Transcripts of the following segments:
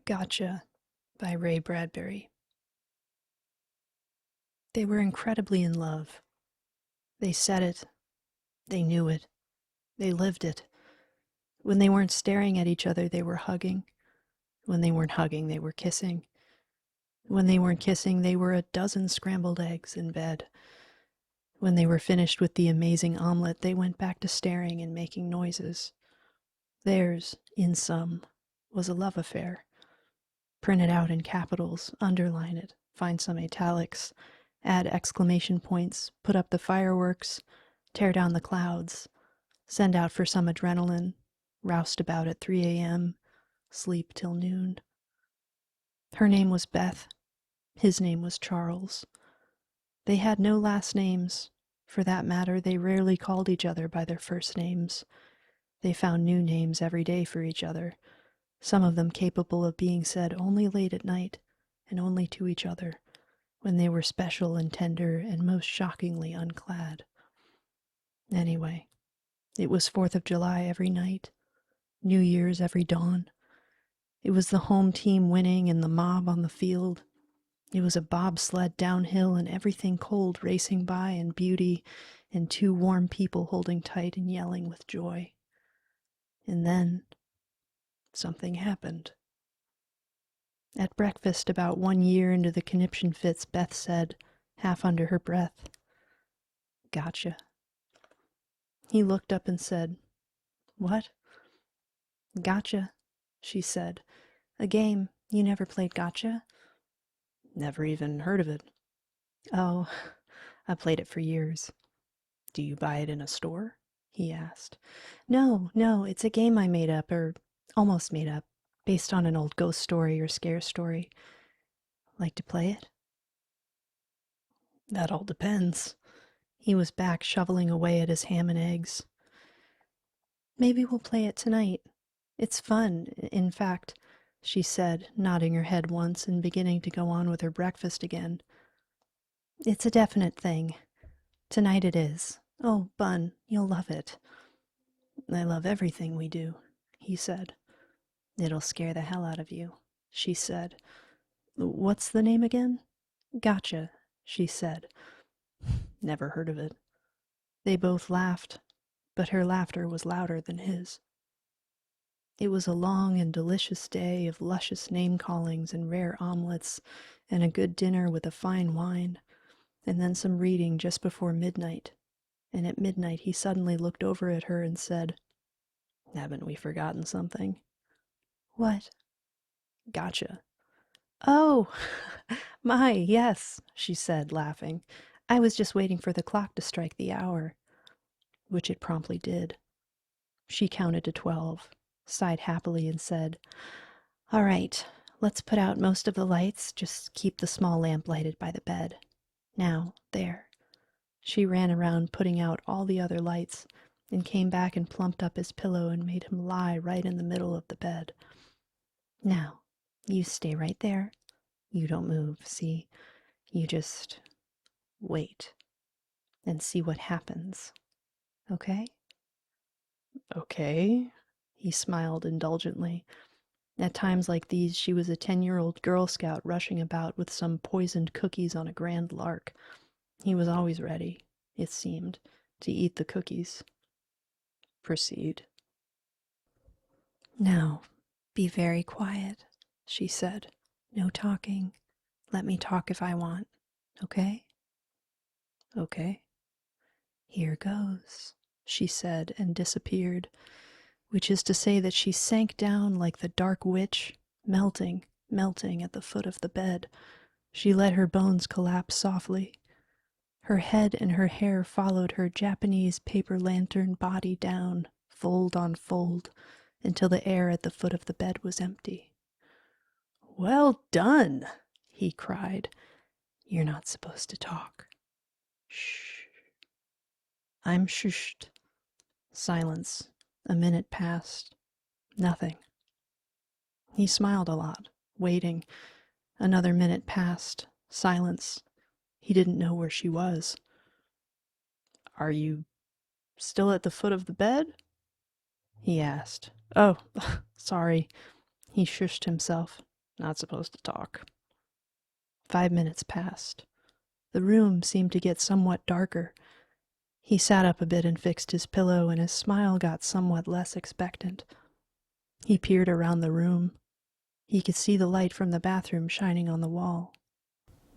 Gotcha by Ray Bradbury. They were incredibly in love. They said it. They knew it. They lived it. When they weren't staring at each other, they were hugging. When they weren't hugging, they were kissing. When they weren't kissing, they were a dozen scrambled eggs in bed. When they were finished with the amazing omelet, they went back to staring and making noises. Theirs, in sum, was a love affair. Print it out in capitals, underline it, find some italics, add exclamation points, put up the fireworks, tear down the clouds, send out for some adrenaline, roust about at 3 a.m., sleep till noon. Her name was Beth. His name was Charles. They had no last names. For that matter, they rarely called each other by their first names. They found new names every day for each other, some of them capable of being said only late at night and only to each other, when they were special and tender and most shockingly unclad. Anyway, it was 4th of July every night, New Year's every dawn. It was the home team winning and the mob on the field. It was a bobsled downhill and everything cold racing by and beauty and two warm people holding tight and yelling with joy. And then something happened. At breakfast, about 1 year into the conniption fits, Beth said, half under her breath, "Gotcha." He looked up and said, "What?" "Gotcha," she said. "A game. You never played gotcha?" "Never even heard of it." "Oh, I played it for years." "Do you buy it in a store?" he asked. No, it's a game I made up, or almost made up, based on an old ghost story or scare story. Like to play it?" "That all depends." He was back shoveling away at his ham and eggs. "Maybe we'll play it tonight. It's fun, in fact," she said, nodding her head once and beginning to go on with her breakfast again. "It's a definite thing. Tonight it is. Oh, Bun, you'll love it." "I love everything we do," he said. "It'll scare the hell out of you," she said. "What's the name again?" "Gotcha," she said. "Never heard of it." They both laughed, but her laughter was louder than his. It was a long and delicious day of luscious name-callings and rare omelets, and a good dinner with a fine wine, and then some reading just before midnight. And at midnight he suddenly looked over at her and said, "Haven't we forgotten something?" "What?" "Gotcha." "Oh, my, yes," she said, laughing. "I was just waiting for the clock to strike the hour." Which it promptly did. She counted to 12, sighed happily, and said, "All right, let's put out most of the lights, just keep the small lamp lighted by the bed. Now, there." She ran around putting out all the other lights, and came back and plumped up his pillow and made him lie right in the middle of the bed. "Now, you stay right there. You don't move, see? You just wait and see what happens. Okay?" "Okay," he smiled indulgently. At times like these she was a 10-year-old Girl Scout rushing about with some poisoned cookies on a grand lark. He was always ready, it seemed, to eat the cookies. "Proceed." "Now, be very quiet," she said. "No talking. Let me talk if I want. Okay?" "Okay." "Here goes," she said, and disappeared, which is to say that she sank down like the dark witch, melting, melting at the foot of the bed. She let her bones collapse softly. Her head and her hair followed her Japanese paper lantern body down, fold on fold, until the air at the foot of the bed was empty. "Well done," he cried. "You're not supposed to talk." "Shh." "I'm shushed." Silence. A minute passed. Nothing. He smiled a lot, waiting. Another minute passed. Silence. He didn't know where she was. "Are you still at the foot of the bed?" he asked. "Oh, sorry." He shushed himself. Not supposed to talk. 5 minutes passed. The room seemed to get somewhat darker. He sat up a bit and fixed his pillow, and his smile got somewhat less expectant. He peered around the room. He could see the light from the bathroom shining on the wall.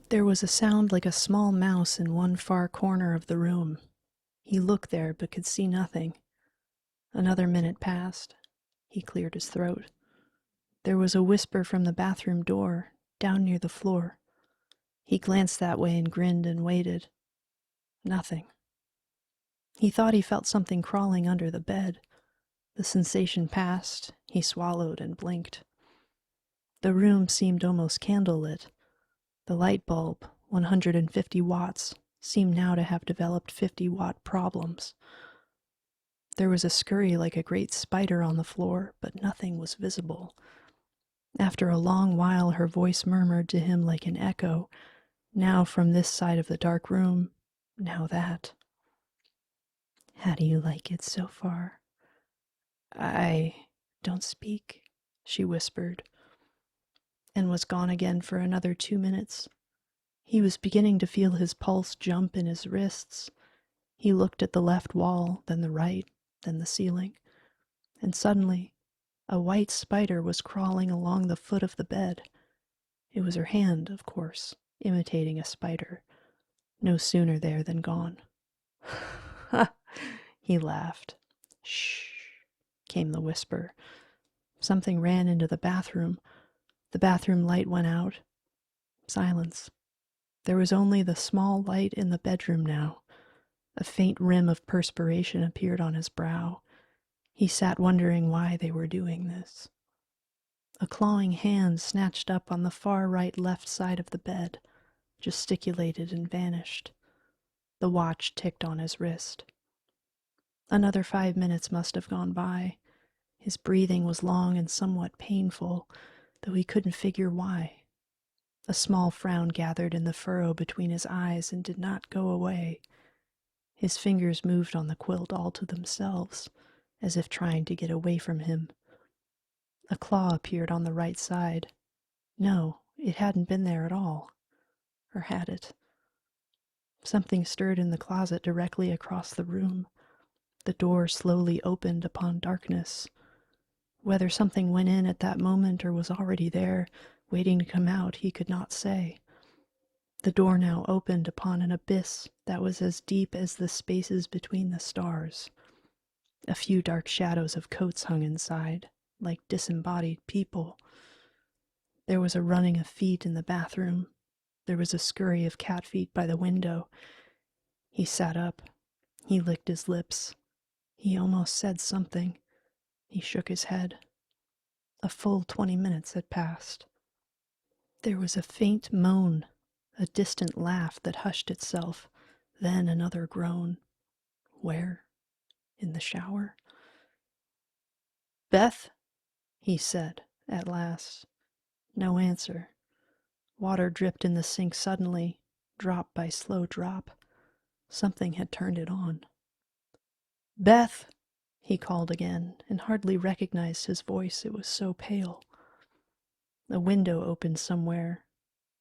There was a sound like a small mouse in one far corner of the room. He looked there but could see nothing. Another minute passed. He cleared his throat. There was a whisper from the bathroom door, down near the floor. He glanced that way and grinned and waited. Nothing. He thought he felt something crawling under the bed. The sensation passed. He swallowed and blinked. The room seemed almost candlelit. The light bulb, 150 watts, seemed now to have developed 50-watt problems. There was a scurry like a great spider on the floor, but nothing was visible. After a long while her voice murmured to him like an echo, now from this side of the dark room, now that. How do you like it so far? I don't speak, she whispered, and was gone again for another 2 minutes. He was beginning to feel his pulse jump in his wrists. He looked at the left wall, then the right, then the ceiling, and suddenly a white spider was crawling along the foot of the bed. It was her hand, of course, imitating a spider. No sooner there than gone. Ha! He laughed. Shh, came the whisper. Something ran into the bathroom. The bathroom light went out. Silence. There was only the small light in the bedroom now. A faint rim of perspiration appeared on his brow. He sat wondering why they were doing this. A clawing hand snatched up on the far right-left side of the bed, gesticulated and vanished. The watch ticked on his wrist. Another 5 minutes must have gone by. His breathing was long and somewhat painful, though he couldn't figure why. A small frown gathered in the furrow between his eyes and did not go away. His fingers moved on the quilt all to themselves, as if trying to get away from him. A claw appeared on the right side. No, it hadn't been there at all. Or had it? Something stirred in the closet directly across the room. The door slowly opened upon darkness. Whether something went in at that moment or was already there, waiting to come out, he could not say. The door now opened upon an abyss that was as deep as the spaces between the stars. A few dark shadows of coats hung inside, like disembodied people. There was a running of feet in the bathroom. There was a scurry of cat feet by the window. He sat up. He licked his lips. He almost said something. He shook his head. A full 20 minutes had passed. There was a faint moan, a distant laugh that hushed itself, then another groan. Where? In the shower? Beth? He said, at last. No answer. Water dripped in the sink suddenly, drop by slow drop. Something had turned it on. Beth! He called again, and hardly recognized his voice, it was so pale. A window opened somewhere.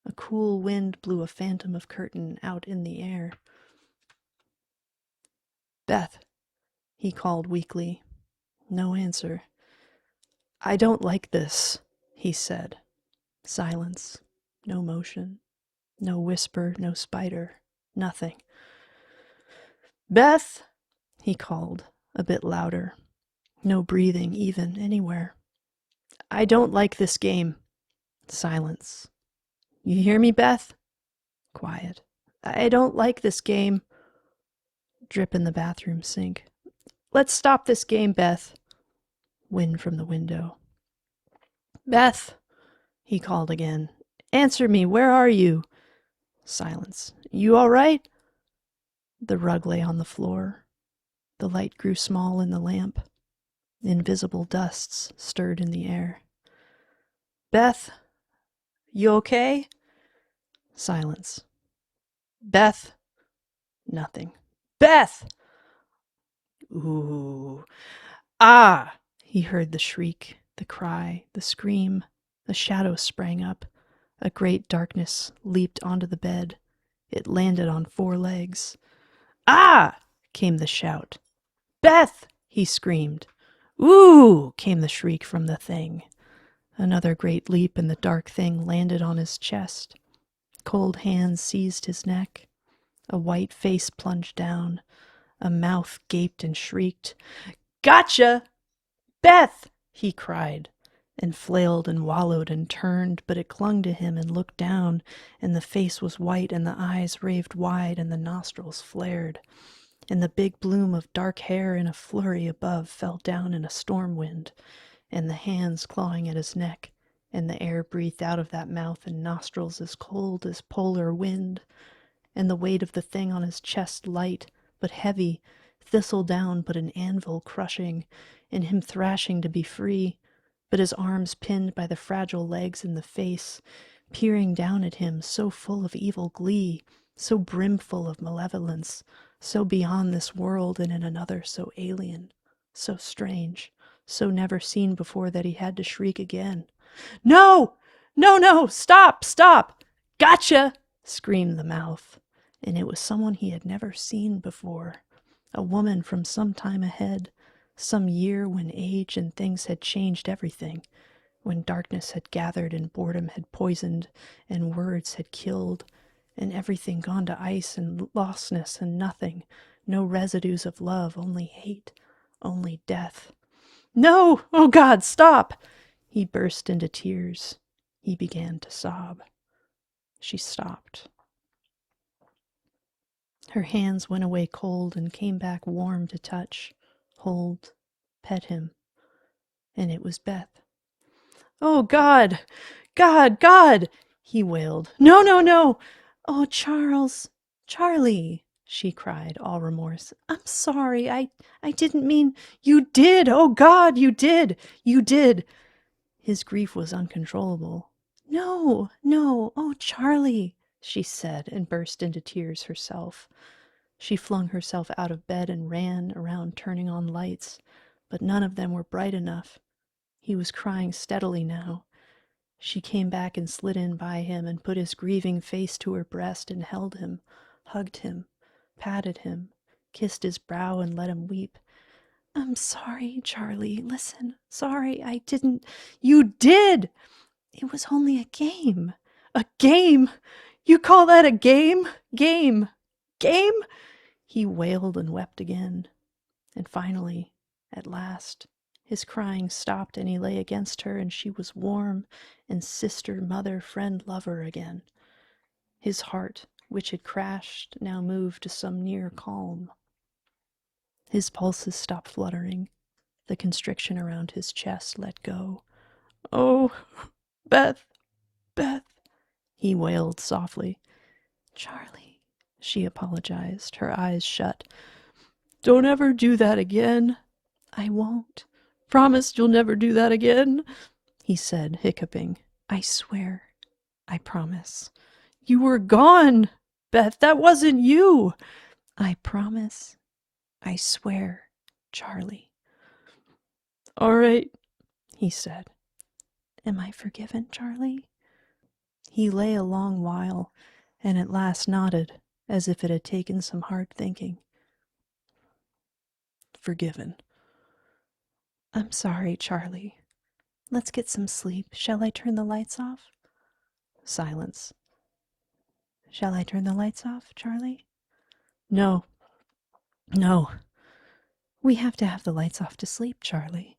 A cool wind blew a phantom of curtain out in the air. Beth! He called weakly. No answer. I don't like this, he said. Silence. No motion. No whisper, no spider. Nothing. Beth! He called, a bit louder. No breathing even anywhere. I don't like this game. Silence. You hear me, Beth? Quiet. I don't like this game. Drip in the bathroom sink. Let's stop this game, Beth. Wind from the window. Beth! He called again. Answer me, where are you? Silence. You all right? The rug lay on the floor. The light grew small in the lamp. Invisible dusts stirred in the air. Beth, you okay? Silence. Beth. Nothing. Beth! Ooh. Ah! He heard the shriek, the cry, the scream, A shadow sprang up. A great darkness leaped onto the bed. It landed on 4 legs. "Ah!" came the shout. "Beth!" he screamed. "Ooh!" came the shriek from the thing. Another great leap, and the dark thing landed on his chest. Cold hands seized his neck. A white face plunged down. A mouth gaped and shrieked. "Gotcha! Beth!" he cried, and flailed and wallowed and turned, but it clung to him and looked down, and the face was white, and the eyes raved wide, and the nostrils flared, and the big bloom of dark hair in a flurry above fell down in a storm wind, and the hands clawing at his neck, and the air breathed out of that mouth and nostrils as cold as polar wind, and the weight of the thing on his chest light but heavy, thistle down but an anvil crushing, and him thrashing to be free, but his arms pinned by the fragile legs and the face, peering down at him so full of evil glee, so brimful of malevolence, so beyond this world and in another so alien, so strange, so never seen before that he had to shriek again. "No! No, no! Stop! Stop! Gotcha!" screamed the mouth. And it was someone he had never seen before. A woman from some time ahead, some year when age and things had changed everything, when darkness had gathered and boredom had poisoned and words had killed, and everything gone to ice and lostness and nothing, no residues of love, only hate, only death. "No! Oh God, stop!" He burst into tears. He began to sob. She stopped. Her hands went away cold and came back warm to touch, hold, pet him. And it was Beth. "Oh, God! God! God!" he wailed. "No, no, no! Oh, Charles! Charlie!" she cried, all remorse. "I'm sorry. I didn't mean—" "You did! Oh, God, you did! You did!" His grief was uncontrollable. "No, no! Oh, Charlie!" she said, and burst into tears herself. She flung herself out of bed and ran around turning on lights, but none of them were bright enough. He was crying steadily now. She came back and slid in by him and put his grieving face to her breast and held him, hugged him, patted him, kissed his brow and let him weep. "I'm sorry, Charlie. Listen, sorry, I didn't—" "You did! It was only a game. A game! You call that a game? Game! Game?" He wailed and wept again. And finally, at last, his crying stopped and he lay against her and she was warm and sister, mother, friend, lover again. His heart, which had crashed, now moved to some near calm. His pulses stopped fluttering. The constriction around his chest let go. "Oh, Beth, Beth," he wailed softly. "Charlie," she apologized, her eyes shut. "Don't ever do that again." "I won't. Promise you'll never do that again," he said, hiccuping. "I swear. I promise." "You were gone, Beth. That wasn't you." "I promise. I swear, Charlie." "All right," he said. "Am I forgiven, Charlie?" He lay a long while, and at last nodded, as if it had taken some hard thinking. "Forgiven." "I'm sorry, Charlie. Let's get some sleep. Shall I turn the lights off?" Silence. "Shall I turn the lights off, Charlie?" "No. No." "We have to have the lights off to sleep, Charlie."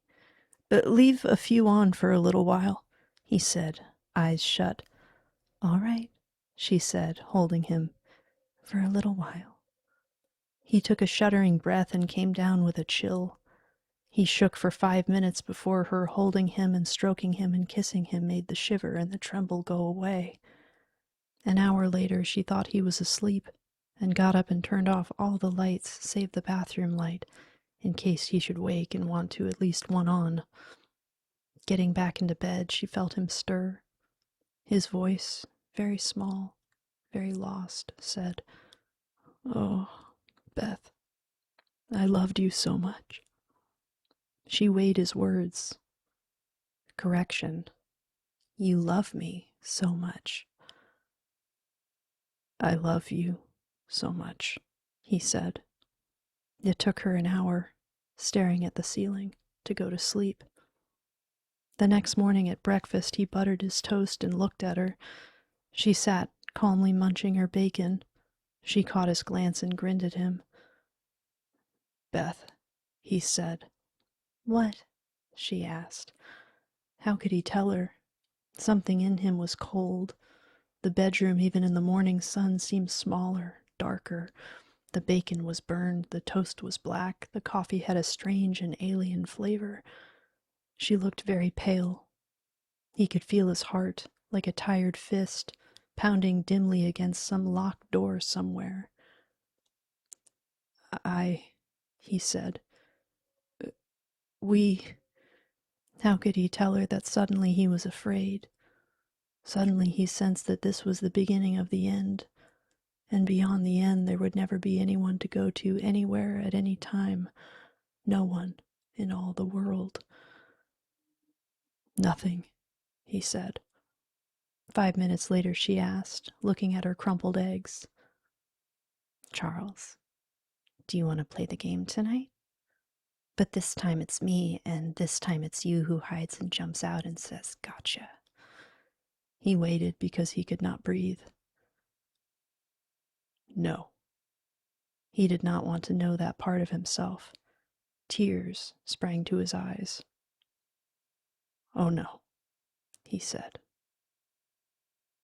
Leave a few on for a little while," he said, eyes shut. "All right," she said, holding him. "For a little while." He took a shuddering breath and came down with a chill. He shook for 5 minutes before her holding him and stroking him and kissing him made the shiver and the tremble go away. An hour later she thought he was asleep and got up and turned off all the lights save the bathroom light in case he should wake and want to at least one on. Getting back into bed, she felt him stir. His voice, very small, very lost, said, "Oh, Beth, I loved you so much." She weighed his words. Correction. You love me so much. I love you so much, he said. It took her an hour, staring at the ceiling, to go to sleep. The next morning at breakfast, he buttered his toast and looked at her. She sat, calmly munching her bacon. She caught his glance and grinned at him. Beth, he said. What? She asked. How could he tell her? Something in him was cold. The bedroom, even in the morning sun, seemed smaller, darker. The bacon was burned, the toast was black, the coffee had a strange and alien flavor. She looked very pale. He could feel his heart, like a tired fist, pounding dimly against some locked door somewhere. He said. We. How could he tell her that suddenly he was afraid? Suddenly he sensed that this was the beginning of the end, and beyond the end there would never be anyone to go to anywhere at any time. No one in all the world. Nothing, he said. 5 minutes later she asked, looking at her crumpled eggs. Charles, do you want to play the game tonight? But this time it's me, and this time it's you who hides and jumps out and says, gotcha. He waited because he could not breathe. No. He did not want to know that part of himself. Tears sprang to his eyes. Oh no, he said.